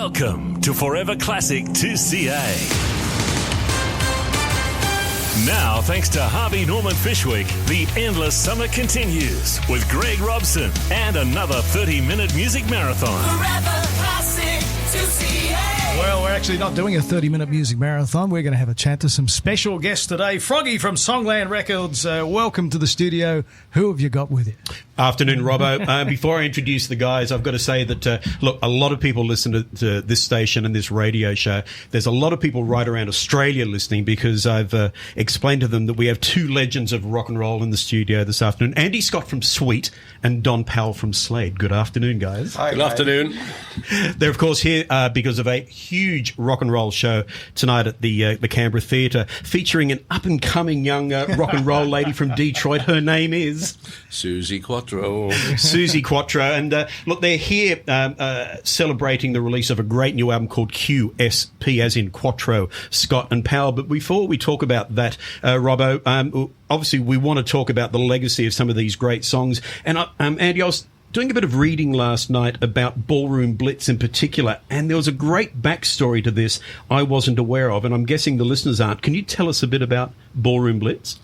Welcome to Forever Classic 2CA. Now, thanks to Harvey Norman Fishwick, the endless summer continues with Greg Robson and another 30-minute music marathon. Forever Classic 2CA. Well, we're actually not doing a 30-minute music marathon. We're going to have a chat to some special guests today. Froggy from Songland Records, welcome to the studio. Who have you got with you? Afternoon, Robbo. Before I introduce the guys, I've got to say that, look, a lot of people listen to this station and this radio show. There's a lot of people right around Australia listening because I've explained to them that we have two legends of rock and roll in the studio this afternoon. Andy Scott from Sweet and Don Powell from Slade. Good afternoon, guys. Hi, good afternoon. They're, of course, here because of a huge rock and roll show tonight at the Canberra Theatre, featuring an up-and-coming young rock and roll lady from Detroit. Her name is Susie Quattro. Susie Quattro. And look, they're here celebrating the release of a great new album called QSP, as in Quattro, Scott and Powell. But before we talk about that, Robbo, obviously we want to talk about the legacy of some of these great songs. And Andy, I was doing a bit of reading last night about Ballroom Blitz in particular, and there was a great backstory to this I wasn't aware of, and I'm guessing the listeners aren't. Can you tell us a bit about Ballroom Blitz?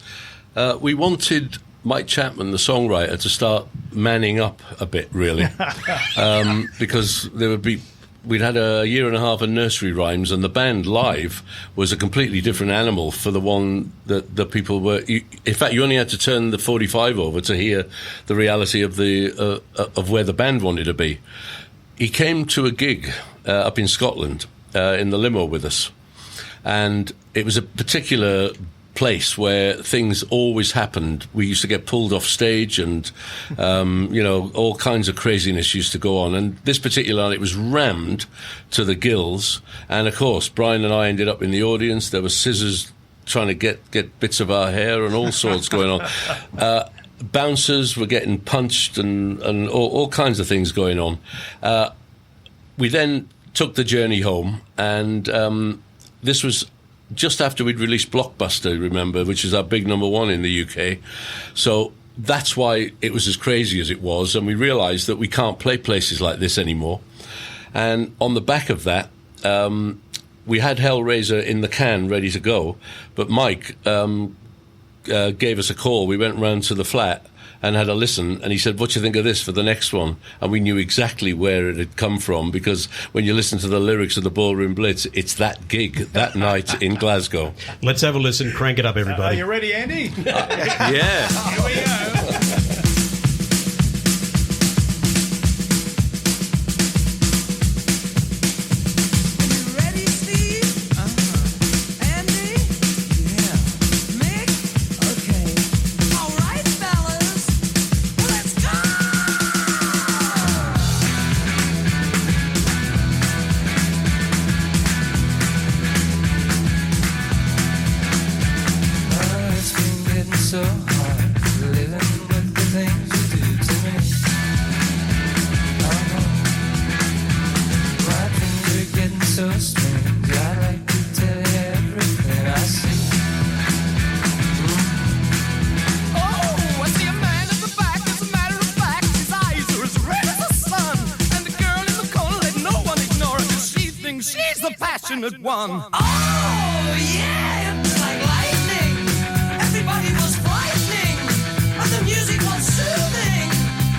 We wanted Mike Chapman, the songwriter, to start manning up a bit, really, because we'd had a year and a half of nursery rhymes, and the band live was a completely different animal for the one that the people were. In fact, you only had to turn the 45 over to hear the reality of of where the band wanted to be. He came to a gig up in Scotland in the limo with us, and it was a particular place where things always happened. We used to get pulled off stage, and all kinds of craziness used to go on. And this particular night, it was rammed to the gills. And of course, Brian and I ended up in the audience. There were scissors trying to get bits of our hair and all sorts going on. Bouncers were getting punched and all kinds of things going on. We then took the journey home, and this was just after we'd released Blockbuster, remember, which is our big number one in the UK. So that's why it was as crazy as it was, and we realised that we can't play places like this anymore. And on the back of that, we had Hellraiser in the can ready to go, but Mike gave us a call. We went round to the flat and had a listen, and he said, "What do you think of this for the next one?" And we knew exactly where it had come from, because when you listen to the lyrics of the Ballroom Blitz, it's that gig, that night in Glasgow. Let's have a listen. Crank it up, everybody. Are you ready, Andy? Yeah. Here we go. One. Oh, yeah, it was like lightning. Everybody was frightening, and the music was soothing,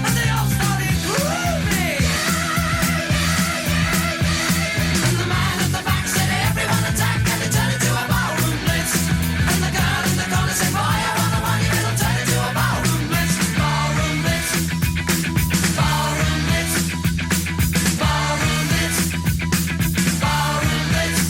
and they all started grooving. And the man at the back said, "Everyone attack," and it turned into a ballroom blitz. And the girl in the corner said, "Fire on the one, it'll turn into a ballroom blitz." Ballroom blitz. Ballroom blitz. Ballroom blitz. Ballroom blitz.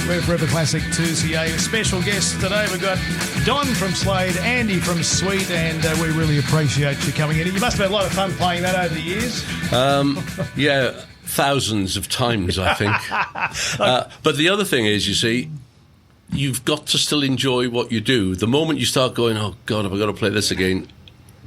We're Forever Classic 2CA. A special guest today. We've got Don from Slade, Andy from Sweet, and we really appreciate you coming in. You must have had a lot of fun playing that over the years. Yeah, thousands of times, I think. But the other thing is, you see, you've got to still enjoy what you do. The moment you start going, oh, God, have I got to play this again?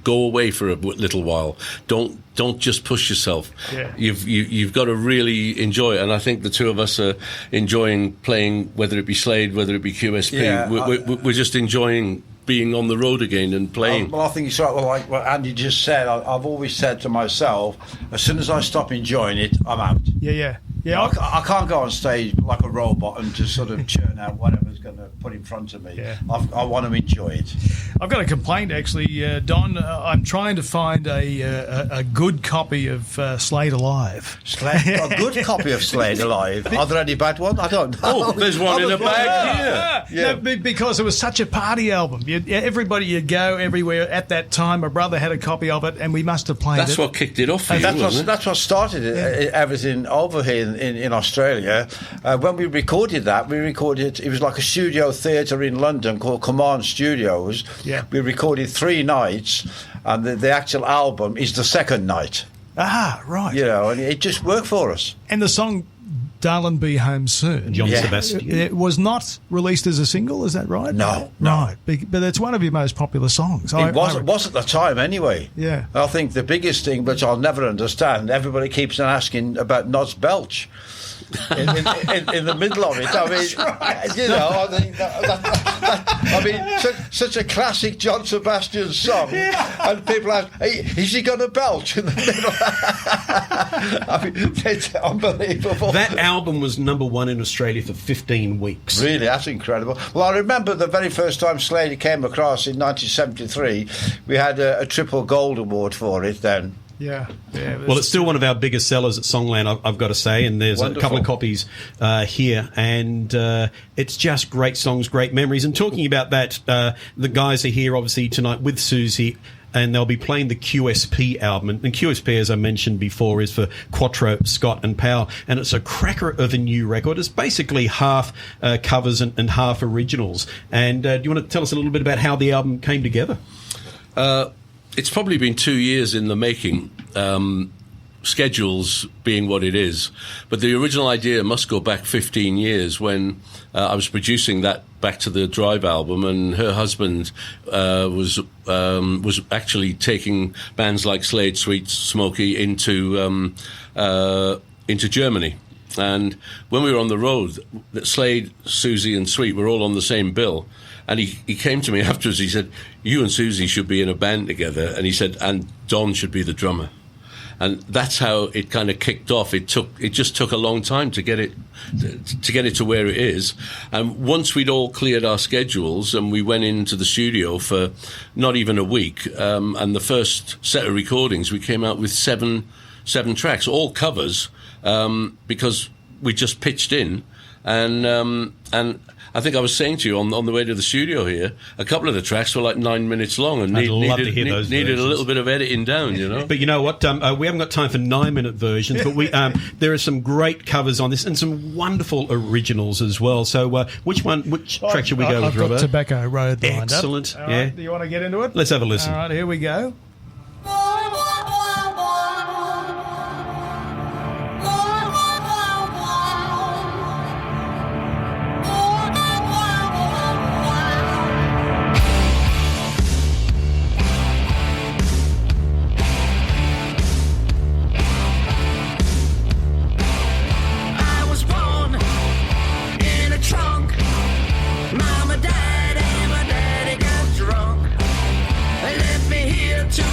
Go away for a little while. Don't just push yourself. Yeah. You've got to really enjoy it. And I think the two of us are enjoying playing, whether it be Slade, whether it be QSP. Yeah, we're just enjoying being on the road again and playing. Well, I think it's sort of like what Andy just said. I've always said to myself, as soon as I stop enjoying it, I'm out. Yeah. I can't go on stage like a robot and just sort of churn out whatever's going to put in front of me. Yeah. I want to enjoy it. I've got a complaint, actually, Don. I'm trying to find a good copy of Slade Alive. A good copy of Slade Alive. Are there any bad ones? I don't know. Oh, there's one in a bag here. Yeah. No, because it was such a party album. Everybody, you'd go everywhere at that time. My brother had a copy of it, and we must have played That's it. what kicked it off for you, wasn't it? That's what started everything over here in Australia. When we recorded that, it was like a studio theatre in London called Command Studios. Yeah. We recorded 3 nights, and the actual album is the second night. Ah, right. You know, and it just worked for us. And the song Darlin' Be Home Soon. John Yeah. Sebastian. It was not released as a single, is that right? No. Right. But it's one of your most popular songs. It was at the time anyway. Yeah. I think the biggest thing, which I'll never understand, everybody keeps on asking about Nod's belch. In the middle of it, I mean, you know, I think such a classic John Sebastian song, and people ask, hey, is he going to belch in the middle? I mean, it's unbelievable. That album was number 1 in Australia for 15 weeks. Really, that's incredible. Well, I remember the very first time Slade came across in 1973, we had a triple gold award for it then. Yeah. Well, it's still one of our biggest sellers at Songland, I've got to say, and there's Wonderful. a couple of copies here, and it's just great songs, great memories. And talking about that, the guys are here, obviously, tonight with Susie, and they'll be playing the QSP album. And QSP, as I mentioned before, is for Quattro, Scott and Powell, and it's a cracker of a new record. It's basically half covers and half originals. And do you want to tell us a little bit about how the album came together? It's probably been 2 years in the making, schedules being what it is. But the original idea must go back 15 years when I was producing that Back to the Drive album, and her husband was actually taking bands like Slade, Sweet, Smokey into Germany. And when we were on the road, Slade, Susie and Sweet were all on the same bill. And he came to me afterwards, he said, you and Susie should be in a band together. And he said, and Don should be the drummer. And that's how it kind of kicked off. It just took a long time to get it to where it is. And once we'd all cleared our schedules and we went into the studio for not even a week, and the first set of recordings, we came out with seven tracks, all covers, because we just pitched in. And I think I was saying to you on the way to the studio here, a couple of the tracks were like 9 minutes long and needed a little bit of editing down, you know. But you know what? We haven't got time for 9-minute versions, but there are some great covers on this and some wonderful originals as well. So which track should we go with, I've got Robbo? Tobacco Road lined up. Excellent. All Yeah. right, do you want to get into it? Let's have a listen. All right, here we go. I was born in a trunk. Mama died and my daddy got drunk. They left me here to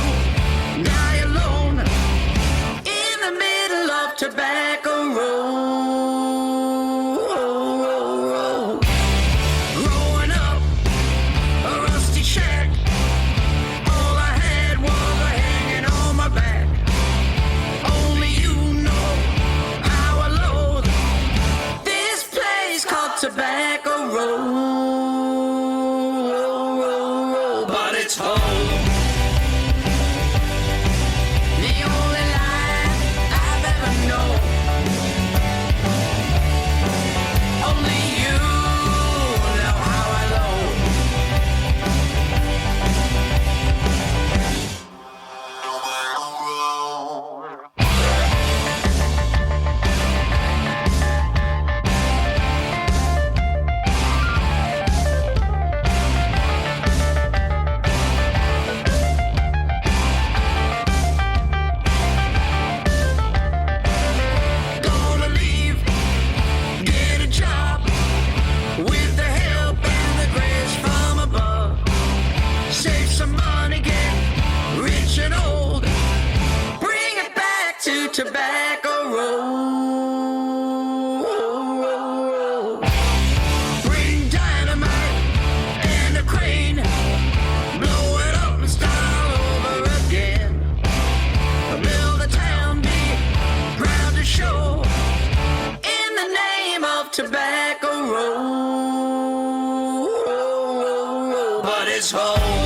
tobacco roll. Bring dynamite and a crane, blow it up and start over again. Build a town big, proud to show, in the name of tobacco roll. But it's home.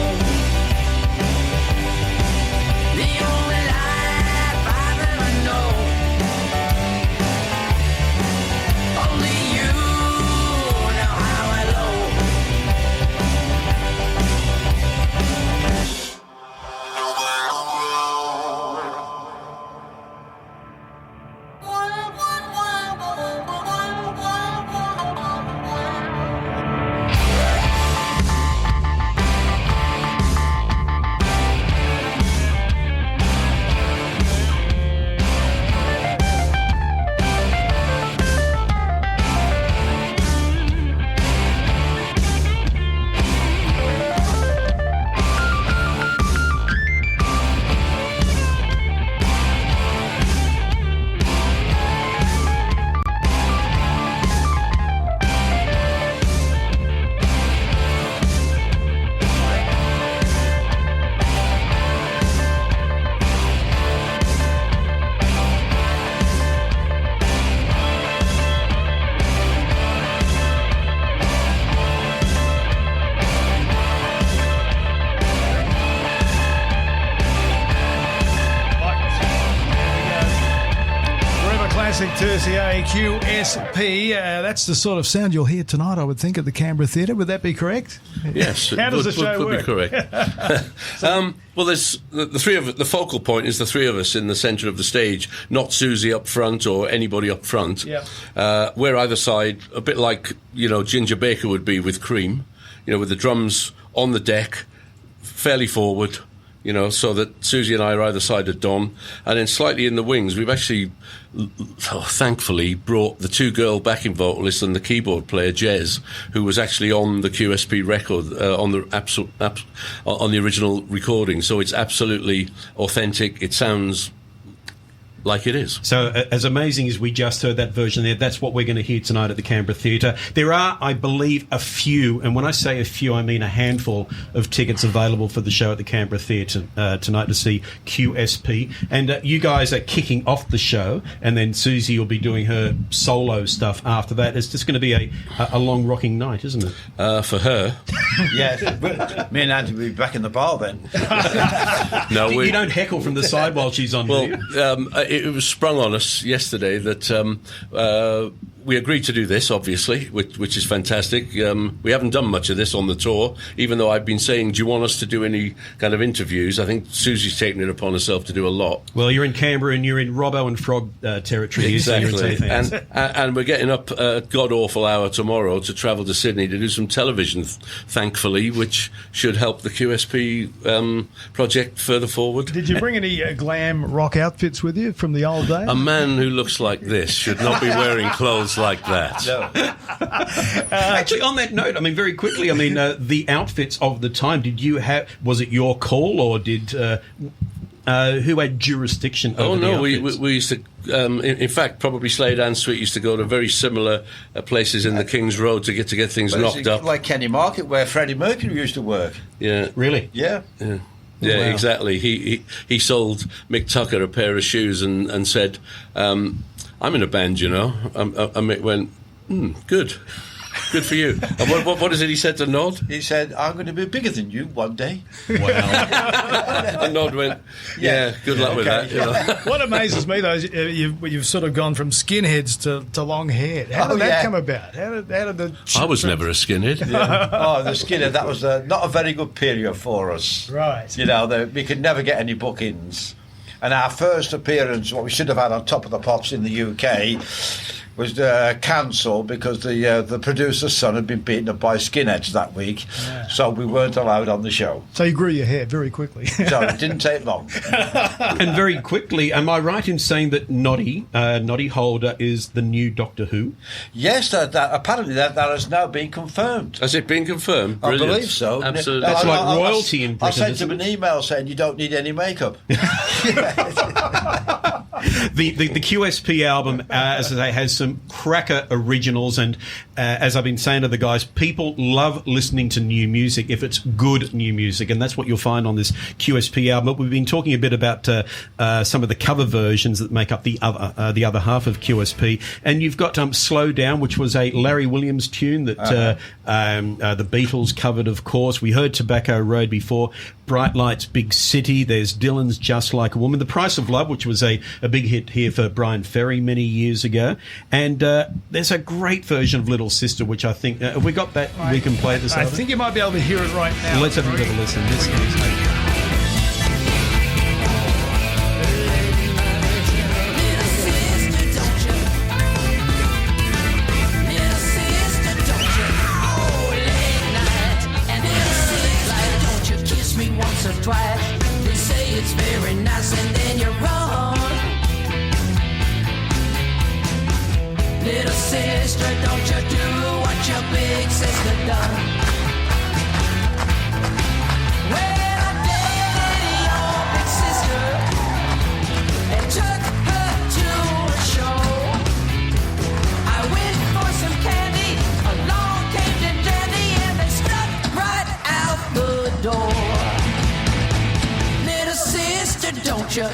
Tertiary QSP. That's the sort of sound you'll hear tonight, I would think, at the Canberra Theatre. Would that be correct? Yes. How does the show work? Would be correct. Well, there's the three of the focal point is the three of us in the centre of the stage, not Susie up front or anybody up front. Yep. We're either side, a bit like Ginger Baker would be with Cream, with the drums on the deck, fairly forward. So that Susie and I are either side of Don. And then slightly in the wings, we've actually, thankfully, brought the two-girl backing vocalist and the keyboard player, Jez, who was actually on the QSP record, on the original recording. So it's absolutely authentic. It sounds like it is. So as amazing as we just heard that version there, that's what we're going to hear tonight at the Canberra Theatre. There are, I believe, a few, and when I say a few, I mean a handful of tickets available for the show at the Canberra Theatre tonight to see QSP. And you guys are kicking off the show, and then Susie will be doing her solo stuff after that. It's just going to be a long rocking night, isn't it? For her. Yes. Me and Andy will be back in the bar then. No, you don't heckle from the side while she's on. Well, it was sprung on us yesterday that we agreed to do this, obviously, which is fantastic. We haven't done much of this on the tour, even though I've been saying, do you want us to do any kind of interviews? I think Susie's taken it upon herself to do a lot. Well, you're in Canberra and you're in Robbo and Frog territory. Exactly. And we're getting up at god-awful hour tomorrow to travel to Sydney to do some television, thankfully, which should help the QSP project further forward. Did you bring any glam rock outfits with you from the old days? A man who looks like this should not be wearing clothes like that. No. Actually, on that note, very very quickly, the outfits of the time, was it your call, or did who had jurisdiction over the outfits? We used to, in fact, probably Slade and Sweet used to go to very similar places in the King's Road to get things knocked up. Like Kenny Market, where Freddie Mercury used to work. Yeah. Really? Yeah. Yeah. Yeah, wow. Exactly. He sold Mick Tucker a pair of shoes and said, I'm in a band, and Mick went, good. Good for you. And what is it he said to Nod? He said, I'm going to be bigger than you one day. Wow. And Nod went, yeah, good luck with that. What amazes me, though, is you've sort of gone from skinheads to long hair. How did that come about? How did the... I was never a skinhead. Yeah. Oh, the skinhead, that was not a very good period for us. Right. We could never get any bookings. And our first appearance, what we should have had on Top of the Pops in the UK, was cancelled because the producer's son had been beaten up by skinheads that week, so we weren't allowed on the show. So you grew your hair very quickly. So it didn't take long. And very quickly, am I right in saying that Noddy Holder is the new Doctor Who? Yes, that apparently that has now been confirmed. Has it been confirmed? Brilliant. I believe so. Absolutely. That's like royalty in Britain. I sent him an email saying you don't need any makeup. The QSP album, as I say, has some cracker originals, and as I've been saying to the guys, people love listening to new music if it's good new music, and that's what you'll find on this QSP album. But we've been talking a bit about some of the cover versions that make up the other half of QSP, and you've got Slow Down, which was a Larry Williams tune that the Beatles covered, of course. We heard Tobacco Road before, Bright Lights, Big City. There's Dylan's Just Like a Woman, The Price of Love, which was a big hit here for Brian Ferry many years ago. And there's a great version of Little Sister, which I think, have we got that? We can play this. I think you might be able to hear it right now. Let's have a bit of a listen. This is... Twice, they say it's very nice and then you're wrong. Little sister, don't you do what your big sister done. Well, I dated your big sister and took her to a show. I went for some candy, along came the dandy and they stuck right out the door. Don't you?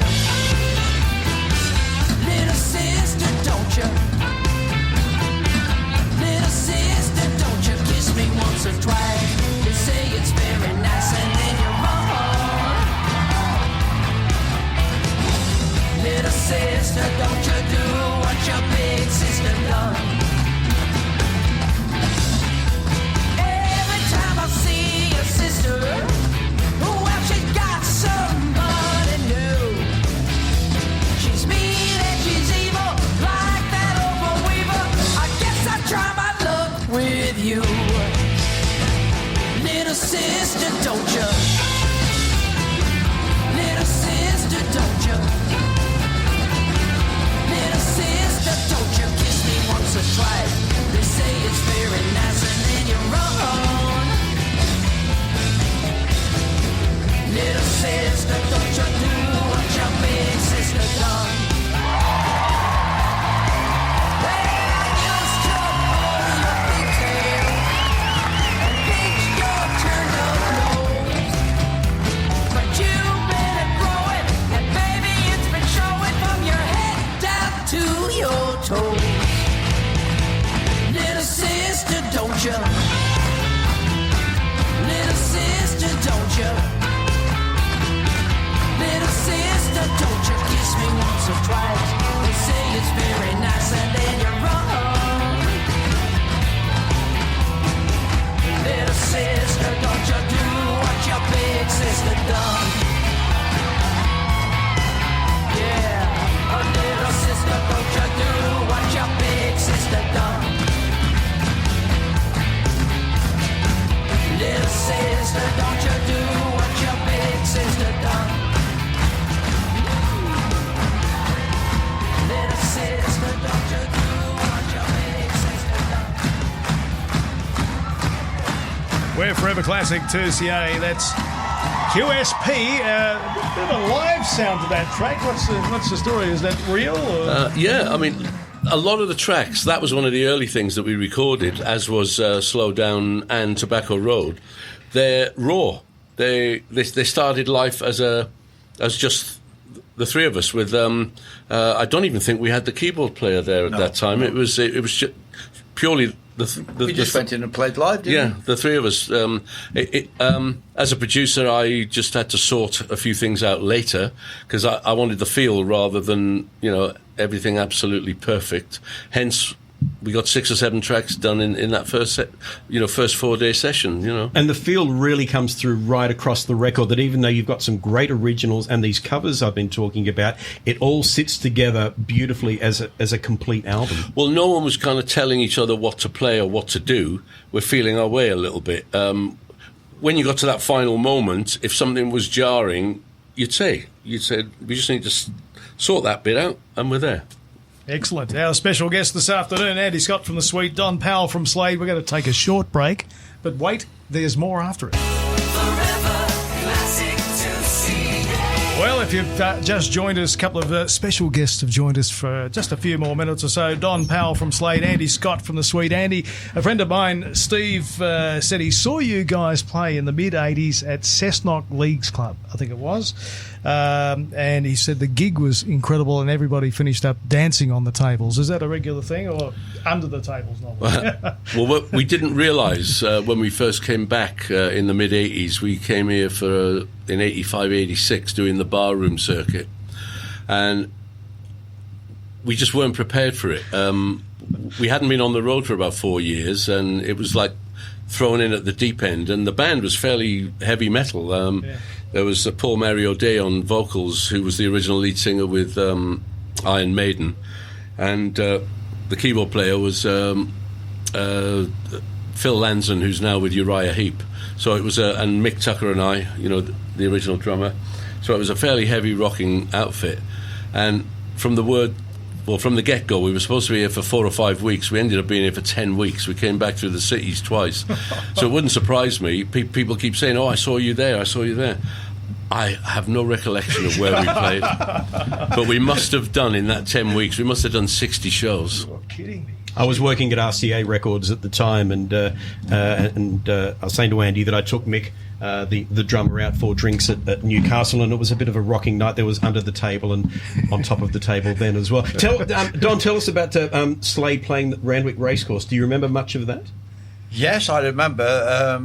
Little sister, don't you? Little sister, don't you kiss me once or twice? They say it's very nice and then you're wrong. Little sister, don't you do what your big sister done? Every time I see your sister, well, she got somebody. She's mean and she's evil, like that overweaver. I guess I try my luck with you. Little sister, don't you? Little sister, don't you? Little sister, don't you kiss me once or twice? They say it's very nice and then you're wrong. Little sister, don't you do what your big sister done? Well, I used to pull your pigtail and pinch your turned up nose, but you've been growing, and baby, it's been showing from your head down to your toes. Little sister, don't you? Little sister, don't you? Little sister, don't you kiss me once or twice? They say it's very nice and then you're wrong. Little sister, don't you do what your big sister done? Yeah, oh little sister, don't you do what your big sister done? Little sister, don't you do what your big sister done? We're Forever Classic 2CA. That's QSP. A bit of a live sound to that track. What's the story? Is that real? Or? Yeah, I mean, a lot of the tracks, that was one of the early things that we recorded, as was Slow Down and Tobacco Road. They're raw. They started life as just the three of us with I don't even think we had the keyboard player there at that time. It was just purely we just went in and played live, didn't we? The three of us. As a producer, I just had to sort a few things out later because I wanted the feel rather than everything absolutely perfect. Hence, we got 6 or 7 tracks done in that first 4-day session, And the feel really comes through right across the record, that even though you've got some great originals and these covers I've been talking about, it all sits together beautifully as a complete album. Well, no one was kind of telling each other what to play or what to do. We're feeling our way a little bit. When you got to that final moment, if something was jarring, you'd say, we just need to sort that bit out, and we're there. Excellent. Our special guest this afternoon, Andy Scott from the Sweet Don Powell from Slade. We're going to take a short break, but wait, there's more after it. Forever Classic 2CA. Well, if If you've just joined us, a couple of special guests have joined us for just a few more minutes or so. Don Powell from Slade, Andy Scott from the Sweet Andy. A friend of mine, Steve, said he saw you guys play in the mid-'80s at Cessnock Leagues Club, I think it was. And he said the gig was incredible and everybody finished up dancing on the tables. Is that a regular thing or under the tables? Well, we didn't realise when we first came back in the mid-'80s, we came here for in 85, 86 doing the barroom circuit, and we just weren't prepared for it. We hadn't been on the road for about 4 years, and it was like thrown in at the deep end, and the band was fairly heavy metal. There was Paul Mary O'Day on vocals, who was the original lead singer with Iron Maiden, and the keyboard player was Phil Lanson, who's now with Uriah Heep. So it was, and Mick Tucker and I, the original drummer. So it was a fairly heavy rocking outfit. And from the get-go, we were supposed to be here for 4 or 5 weeks. We ended up being here for 10 weeks. We came back through the cities twice. So it wouldn't surprise me. People keep saying, "Oh, I saw you there, I saw you there." I have no recollection of where we played. But we must have done, in that 10 weeks, we must have done 60 shows. You're kidding me. I was working at RCA Records at the time, and I was saying to Andy that I took Mick, the drummer, out for drinks at Newcastle, and it was a bit of a rocking night. There was under the table and on top of the table then as well. Don, tell us about Slade playing the Randwick Racecourse. Do you remember much of that? Yes, I remember.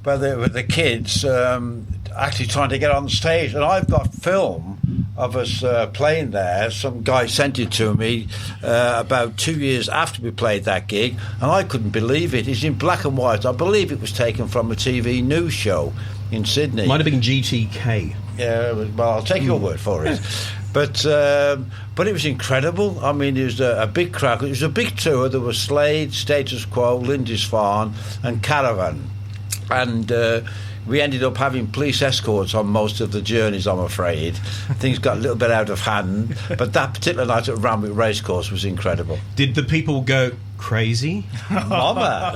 With the kids actually trying to get on stage, and I've got film of us playing there. Some guy sent it to me about 2 years after we played that gig, and I couldn't believe it. It's in black and white. I believe it was taken from a TV news show in Sydney. Might have been GTK. Yeah, well, I'll take your word for it. But it was incredible. I mean, it was a big crowd. It was a big tour. There was Slade, Status Quo, Lindisfarne, and Caravan. And we ended up having police escorts on most of the journeys, I'm afraid. Things got a little bit out of hand. But that particular night at Randwick Racecourse was incredible. Did the people go crazy? Mama!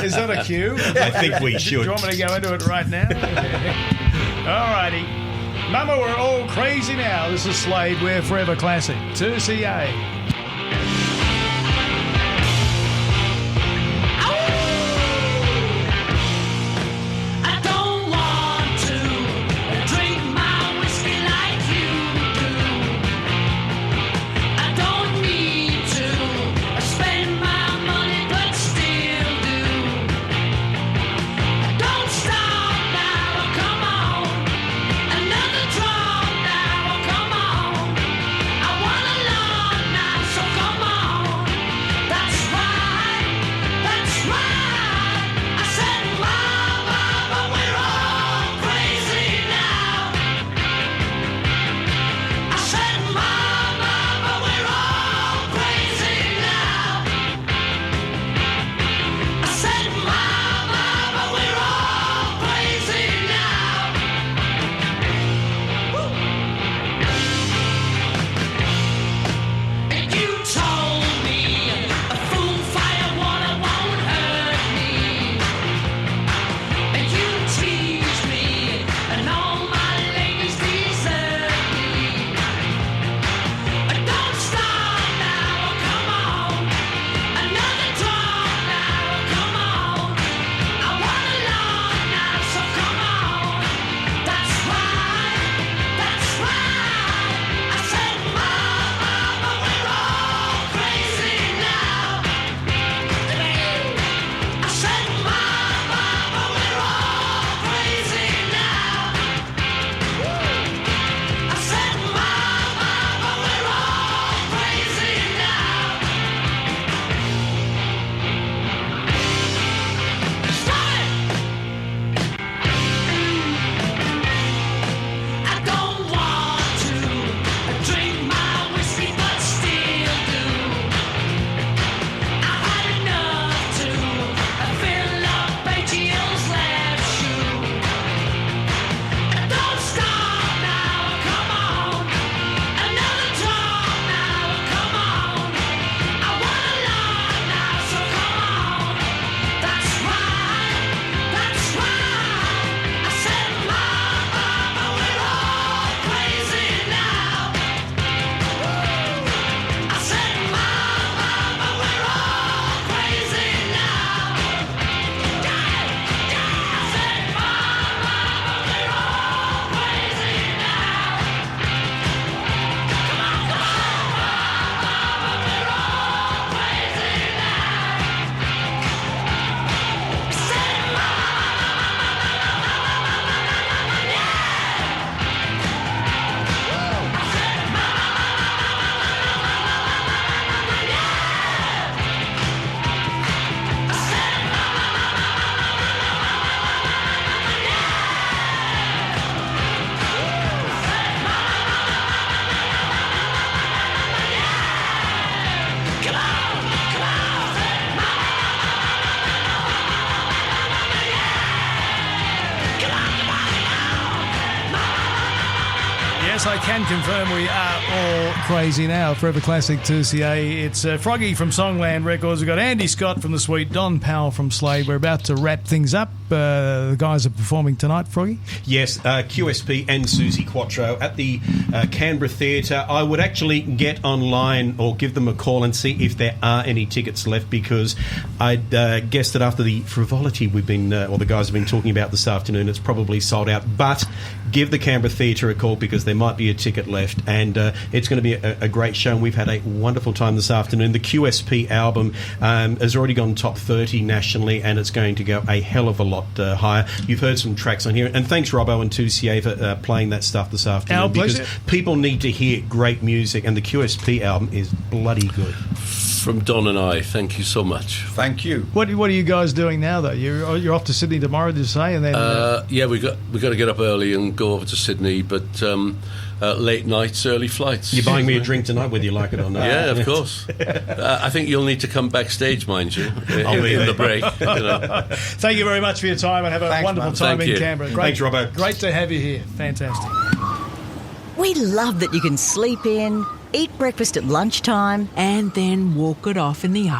Is that a cue? I think we should. Do you want me to go into it right now? All righty. Mama, we're all crazy now. This is Slade. We're Forever Classic. 2CA. Another drum now, come on. I wanna love now. can confirm we are all crazy now. Forever Classic 2CA. It's Froggy from Songland Records. We've got Andy Scott from the Sweet, Don Powell from Slade. We're about to wrap things up. The guys are performing tonight, Froggy? Yes, QSP and Susie Quattro at the Canberra Theatre. I would actually get online or give them a call and see if there are any tickets left, because I'd guess that after the frivolity we've been, or the guys have been talking about this afternoon, it's probably sold out. But give the Canberra Theatre a call, because there might be a ticket left, and it's going to be a great show. And we've had a wonderful time this afternoon. The QSP album has already gone top 30 nationally, and it's going to go a hell of a lot higher. You've heard some tracks on here, and thanks Robbo and 2CA for playing that stuff this afternoon. Our because pleasure. people need to hear great music, and the QSP album is bloody good. From Don and I, thank you so much. Thank you. What are you guys doing now, though? You're off to Sydney tomorrow, did you say? And then Yeah, we got to get up early and go over to Sydney, but late nights, early flights. You're buying me a drink tonight, whether you like it or not. Yeah, of course. I think you'll need to come backstage, mind you, I'll be in there. the break. You know. Thank you very much for your time, and have a Thanks, wonderful man. time Thank in you. Canberra. Thanks, Robbo. Great to have you here. Fantastic. We love that you can sleep in, eat breakfast at lunchtime, and then walk it off in the afternoon.